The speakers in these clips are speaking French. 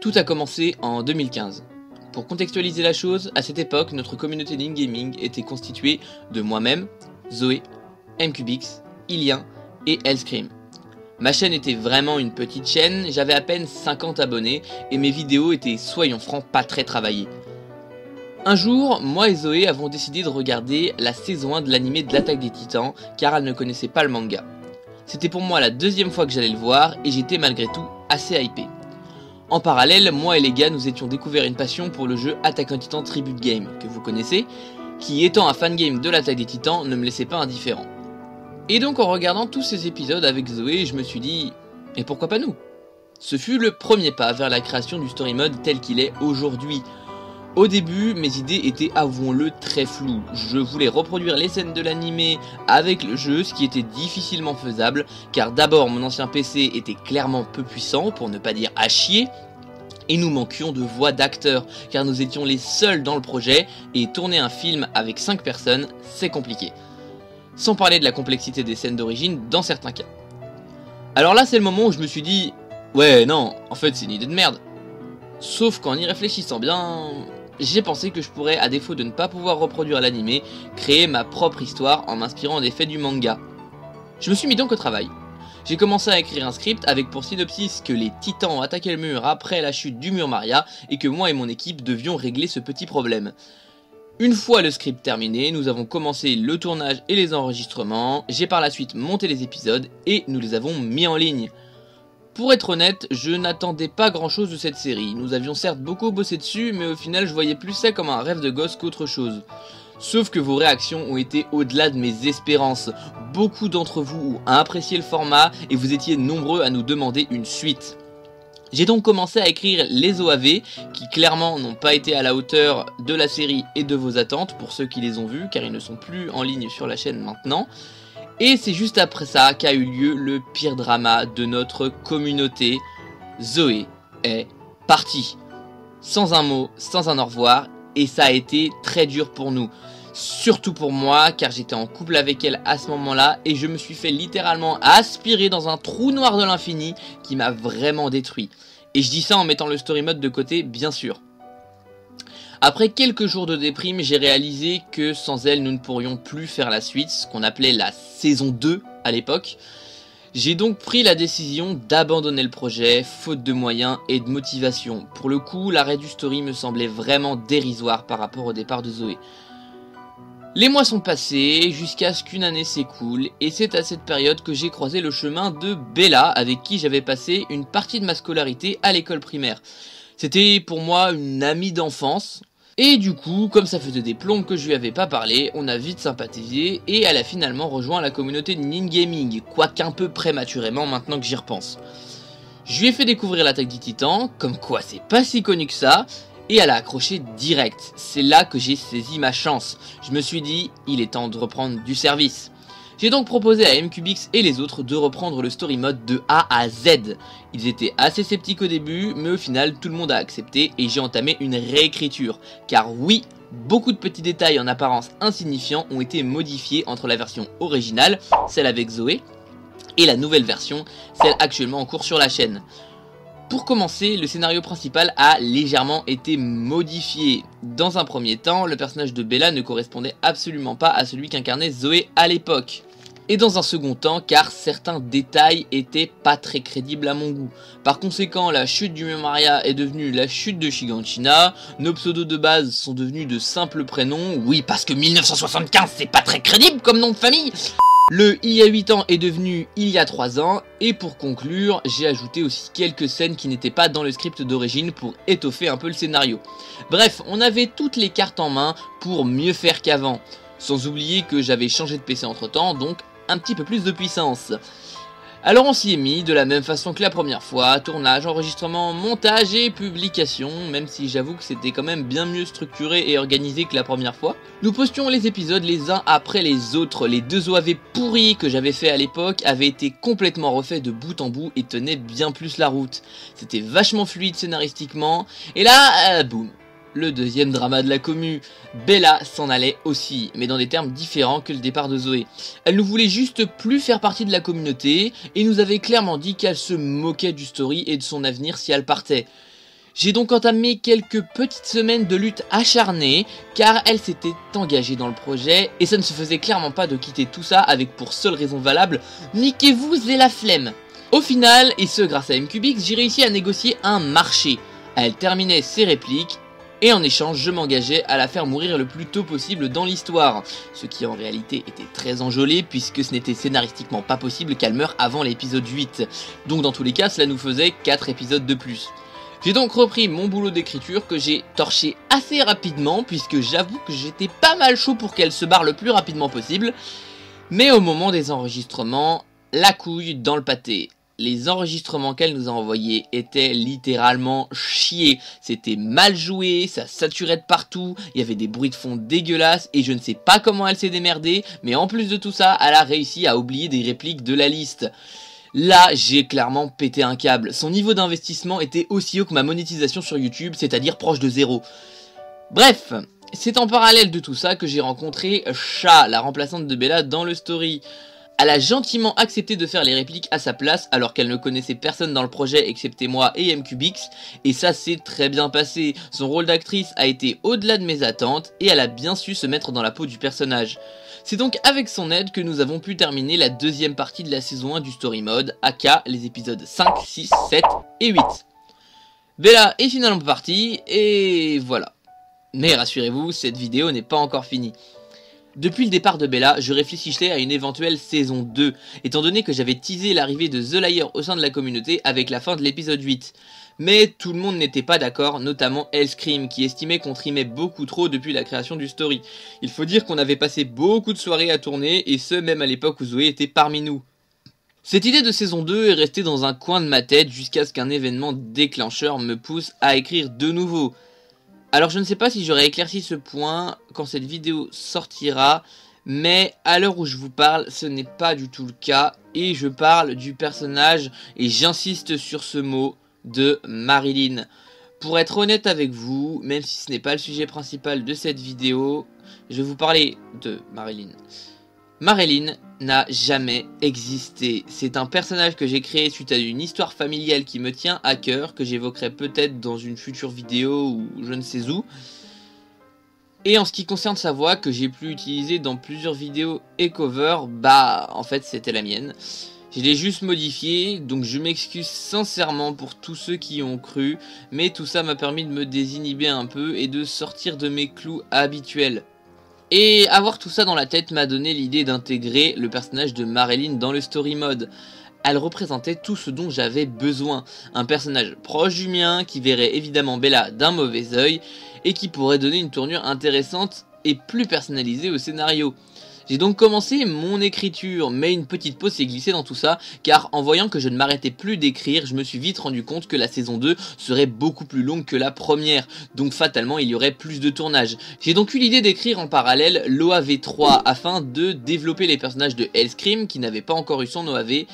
Tout a commencé en 2015. Pour contextualiser la chose, à cette époque, notre communauté d'in-gaming était constituée de moi-même, Zoé, MQBX, Ilien et Hellscream. Ma chaîne était vraiment une petite chaîne, j'avais à peine 50 abonnés et mes vidéos étaient, soyons francs, pas très travaillées. Un jour, moi et Zoé avons décidé de regarder la saison 1 de l'anime de l'Attaque des Titans car elle ne connaissait pas le manga. C'était pour moi la deuxième fois que j'allais le voir et j'étais malgré tout assez hypé. En parallèle, moi et les gars nous étions découvert une passion pour le jeu Attack on Titan Tribute Game, que vous connaissez, qui étant un fangame de l'Attaque des Titans ne me laissait pas indifférent. Et donc en regardant tous ces épisodes avec Zoé, je me suis dit, et pourquoi pas nous? Ce fut le premier pas vers la création du story mode tel qu'il est aujourd'hui. Au début, mes idées étaient, avouons-le, très floues. Je voulais reproduire les scènes de l'animé avec le jeu, ce qui était difficilement faisable, car d'abord mon ancien PC était clairement peu puissant, pour ne pas dire à chier, et nous manquions de voix d'acteurs, car nous étions les seuls dans le projet, et tourner un film avec 5 personnes, c'est compliqué. Sans parler de la complexité des scènes d'origine dans certains cas. Alors là, c'est le moment où je me suis dit, ouais, non, en fait c'est une idée de merde. Sauf qu'en y réfléchissant bien, j'ai pensé que je pourrais, à défaut de ne pas pouvoir reproduire l'animé, créer ma propre histoire en m'inspirant des faits du manga. Je me suis mis donc au travail. J'ai commencé à écrire un script avec pour synopsis que les titans ont attaqué le mur après la chute du mur Maria et que moi et mon équipe devions régler ce petit problème. Une fois le script terminé, nous avons commencé le tournage et les enregistrements, j'ai par la suite monté les épisodes et nous les avons mis en ligne. Pour être honnête, je n'attendais pas grand chose de cette série, nous avions certes beaucoup bossé dessus, mais au final je voyais plus ça comme un rêve de gosse qu'autre chose. Sauf que vos réactions ont été au-delà de mes espérances, beaucoup d'entre vous ont apprécié le format et vous étiez nombreux à nous demander une suite. J'ai donc commencé à écrire les OAV, qui clairement n'ont pas été à la hauteur de la série et de vos attentes, pour ceux qui les ont vus, car ils ne sont plus en ligne sur la chaîne maintenant. Et c'est juste après ça qu'a eu lieu le pire drama de notre communauté. Zoé est partie. Sans un mot, sans un au revoir, et ça a été très dur pour nous. Surtout pour moi, car j'étais en couple avec elle à ce moment-là, et je me suis fait littéralement aspirer dans un trou noir de l'infini qui m'a vraiment détruit. Et je dis ça en mettant le story mode de côté, bien sûr. Après quelques jours de déprime, j'ai réalisé que sans elle, nous ne pourrions plus faire la suite, ce qu'on appelait la saison 2 à l'époque. J'ai donc pris la décision d'abandonner le projet, faute de moyens et de motivation. Pour le coup, l'arrêt du story me semblait vraiment dérisoire par rapport au départ de Zoé. Les mois sont passés, jusqu'à ce qu'une année s'écoule, et c'est à cette période que j'ai croisé le chemin de Bella, avec qui j'avais passé une partie de ma scolarité à l'école primaire. C'était pour moi une amie d'enfance, et du coup, comme ça faisait des plombes que je lui avais pas parlé, on a vite sympathisé, et elle a finalement rejoint la communauté de Ningaming, quoiqu'un peu prématurément maintenant que j'y repense. Je lui ai fait découvrir l'Attaque des Titans, comme quoi c'est pas si connu que ça, et elle a accroché direct. C'est là que j'ai saisi ma chance. Je me suis dit, il est temps de reprendre du service. J'ai donc proposé à MQBX et les autres de reprendre le story mode de A à Z. Ils étaient assez sceptiques au début, mais au final tout le monde a accepté et j'ai entamé une réécriture. Car oui, beaucoup de petits détails en apparence insignifiants ont été modifiés entre la version originale, celle avec Zoé, et la nouvelle version, celle actuellement en cours sur la chaîne. Pour commencer, le scénario principal a légèrement été modifié. Dans un premier temps, le personnage de Bella ne correspondait absolument pas à celui qu'incarnait Zoé à l'époque. Et dans un second temps, car certains détails étaient pas très crédibles à mon goût. Par conséquent, la chute du mur Maria est devenue la chute de Shiganshina, nos pseudos de base sont devenus de simples prénoms, oui parce que 1975 c'est pas très crédible comme nom de famille. Le il y a 8 ans est devenu il y a 3 ans, et pour conclure, j'ai ajouté aussi quelques scènes qui n'étaient pas dans le script d'origine pour étoffer un peu le scénario. Bref, on avait toutes les cartes en main pour mieux faire qu'avant. Sans oublier que j'avais changé de PC entre temps, donc un petit peu plus de puissance. Alors on s'y est mis de la même façon que la première fois, tournage, enregistrement, montage et publication, même si j'avoue que c'était quand même bien mieux structuré et organisé que la première fois. Nous postions les épisodes les uns après les autres, les 2 OAV pourris que j'avais fait à l'époque avaient été complètement refaits de bout en bout et tenaient bien plus la route. C'était vachement fluide scénaristiquement, et là, boum. Le deuxième drama de la commu, Bella s'en allait aussi, mais dans des termes différents que le départ de Zoé. Elle ne voulait juste plus faire partie de la communauté, et nous avait clairement dit qu'elle se moquait du story et de son avenir si elle partait. J'ai donc entamé quelques petites semaines de lutte acharnée, car elle s'était engagée dans le projet, et ça ne se faisait clairement pas de quitter tout ça avec pour seule raison valable « niquez-vous et la flemme ». Au final, et ce grâce à MQBX, j'ai réussi à négocier un marché. Elle terminait ses répliques, et en échange, je m'engageais à la faire mourir le plus tôt possible dans l'histoire. Ce qui en réalité était très enjolé, puisque ce n'était scénaristiquement pas possible qu'elle meure avant l'épisode 8. Donc dans tous les cas, cela nous faisait 4 épisodes de plus. J'ai donc repris mon boulot d'écriture que j'ai torché assez rapidement, puisque j'avoue que j'étais pas mal chaud pour qu'elle se barre le plus rapidement possible. Mais au moment des enregistrements, la couille dans le pâté. Les enregistrements qu'elle nous a envoyés étaient littéralement chiés. C'était mal joué, ça saturait de partout, il y avait des bruits de fond dégueulasses et je ne sais pas comment elle s'est démerdée, mais en plus de tout ça, elle a réussi à oublier des répliques de la liste. Là, j'ai clairement pété un câble. Son niveau d'investissement était aussi haut que ma monétisation sur YouTube, c'est-à-dire proche de 0. Bref, c'est en parallèle de tout ça que j'ai rencontré Cha, la remplaçante de Bella dans le story. Elle a gentiment accepté de faire les répliques à sa place alors qu'elle ne connaissait personne dans le projet excepté moi et MQBX, et ça s'est très bien passé. Son rôle d'actrice a été au-delà de mes attentes et elle a bien su se mettre dans la peau du personnage. C'est donc avec son aide que nous avons pu terminer la deuxième partie de la saison 1 du story mode, aka les épisodes 5, 6, 7 et 8. Bella est finalement partie et voilà. Mais rassurez-vous, cette vidéo n'est pas encore finie. Depuis le départ de Bella, je réfléchissais à une éventuelle saison 2, étant donné que j'avais teasé l'arrivée de The Liar au sein de la communauté avec la fin de l'épisode 8. Mais tout le monde n'était pas d'accord, notamment Hellscream, qui estimait qu'on trimait beaucoup trop depuis la création du story. Il faut dire qu'on avait passé beaucoup de soirées à tourner, et ce même à l'époque où Zoé était parmi nous. Cette idée de saison 2 est restée dans un coin de ma tête jusqu'à ce qu'un événement déclencheur me pousse à écrire de nouveau. Alors je ne sais pas si j'aurai éclairci ce point quand cette vidéo sortira, mais à l'heure où je vous parle, ce n'est pas du tout le cas, et je parle du personnage, et j'insiste sur ce mot, de Marilyn. Pour être honnête avec vous, même si ce n'est pas le sujet principal de cette vidéo, je vais vous parler de Marilyn. Marilyn n'a jamais existé. C'est un personnage que j'ai créé suite à une histoire familiale qui me tient à cœur, que j'évoquerai peut-être dans une future vidéo ou je ne sais où. Et en ce qui concerne sa voix, que j'ai pu utiliser dans plusieurs vidéos et covers, bah en fait c'était la mienne. Je l'ai juste modifié, donc je m'excuse sincèrement pour tous ceux qui y ont cru, mais tout ça m'a permis de me désinhiber un peu et de sortir de mes clous habituels. Et avoir tout ça dans la tête m'a donné l'idée d'intégrer le personnage de Marilyn dans le story mode. Elle représentait tout ce dont j'avais besoin, un personnage proche du mien qui verrait évidemment Bella d'un mauvais œil et qui pourrait donner une tournure intéressante et plus personnalisée au scénario. J'ai donc commencé mon écriture, mais une petite pause s'est glissée dans tout ça, car en voyant que je ne m'arrêtais plus d'écrire, je me suis vite rendu compte que la saison 2 serait beaucoup plus longue que la première, donc fatalement il y aurait plus de tournage. J'ai donc eu l'idée d'écrire en parallèle l'OAV 3 afin de développer les personnages de Hellscream qui n'avaient pas encore eu son OAV,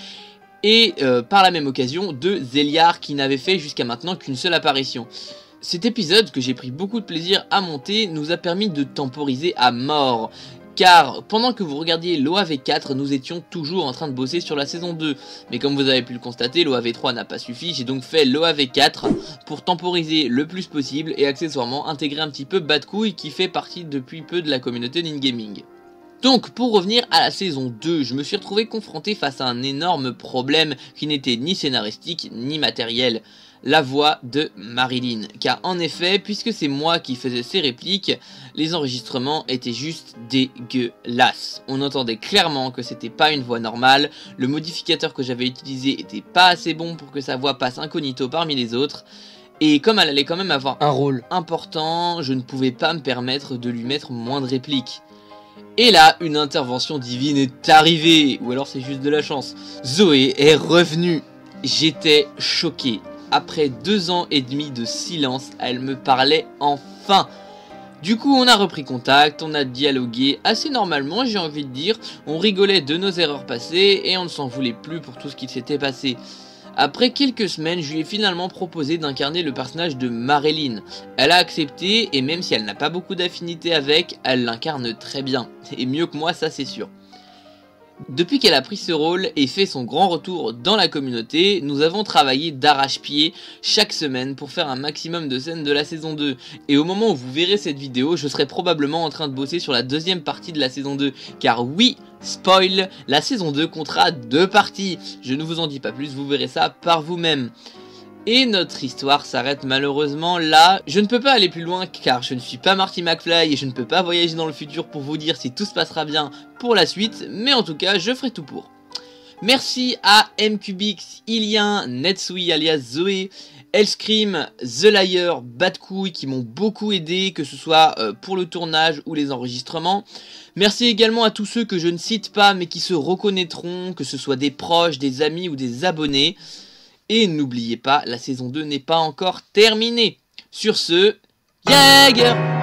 et par la même occasion de Zeliar qui n'avait fait jusqu'à maintenant qu'une seule apparition. Cet épisode, que j'ai pris beaucoup de plaisir à monter, nous a permis de temporiser à mort. Car pendant que vous regardiez l'OAV4, nous étions toujours en train de bosser sur la saison 2. Mais comme vous avez pu le constater, l'OAV3 n'a pas suffi, j'ai donc fait l'OAV4 pour temporiser le plus possible et accessoirement intégrer un petit peu Bad Couille qui fait partie depuis peu de la communauté Ningaming. Donc pour revenir à la saison 2, je me suis retrouvé confronté face à un énorme problème qui n'était ni scénaristique ni matériel. La voix de Marilyn, car en effet, puisque c'est moi qui faisais ses répliques, les enregistrements étaient juste dégueulasses. On entendait clairement que c'était pas une voix normale, le modificateur que j'avais utilisé était pas assez bon pour que sa voix passe incognito parmi les autres, et comme elle allait quand même avoir un rôle important, je ne pouvais pas me permettre de lui mettre moins de répliques. Et là, une intervention divine est arrivée, ou alors c'est juste de la chance. Zoé est revenue. J'étais choqué. Après 2 ans et demi de silence, elle me parlait enfin. Du coup, on a repris contact, on a dialogué assez normalement, j'ai envie de dire. On rigolait de nos erreurs passées et on ne s'en voulait plus pour tout ce qui s'était passé. Après quelques semaines, je lui ai finalement proposé d'incarner le personnage de Marilyn. Elle a accepté et même si elle n'a pas beaucoup d'affinité avec, elle l'incarne très bien. Et mieux que moi, ça c'est sûr. Depuis qu'elle a pris ce rôle et fait son grand retour dans la communauté, nous avons travaillé d'arrache-pied chaque semaine pour faire un maximum de scènes de la saison 2. Et au moment où vous verrez cette vidéo, je serai probablement en train de bosser sur la deuxième partie de la saison 2. Car oui, spoil, la saison 2 comptera 2 parties. Je ne vous en dis pas plus, vous verrez ça par vous-même. Et notre histoire s'arrête malheureusement là. Je ne peux pas aller plus loin car je ne suis pas Marty McFly et je ne peux pas voyager dans le futur pour vous dire si tout se passera bien pour la suite, mais en tout cas je ferai tout pour. Merci à MQBX, Ilien, Netsui alias Zoé, Hellscream, The Liar, Badcouille qui m'ont beaucoup aidé, que ce soit pour le tournage ou les enregistrements. Merci également à tous ceux que je ne cite pas mais qui se reconnaîtront, que ce soit des proches, des amis ou des abonnés. Et n'oubliez pas, la saison 2 n'est pas encore terminée. Sur ce, Jäger!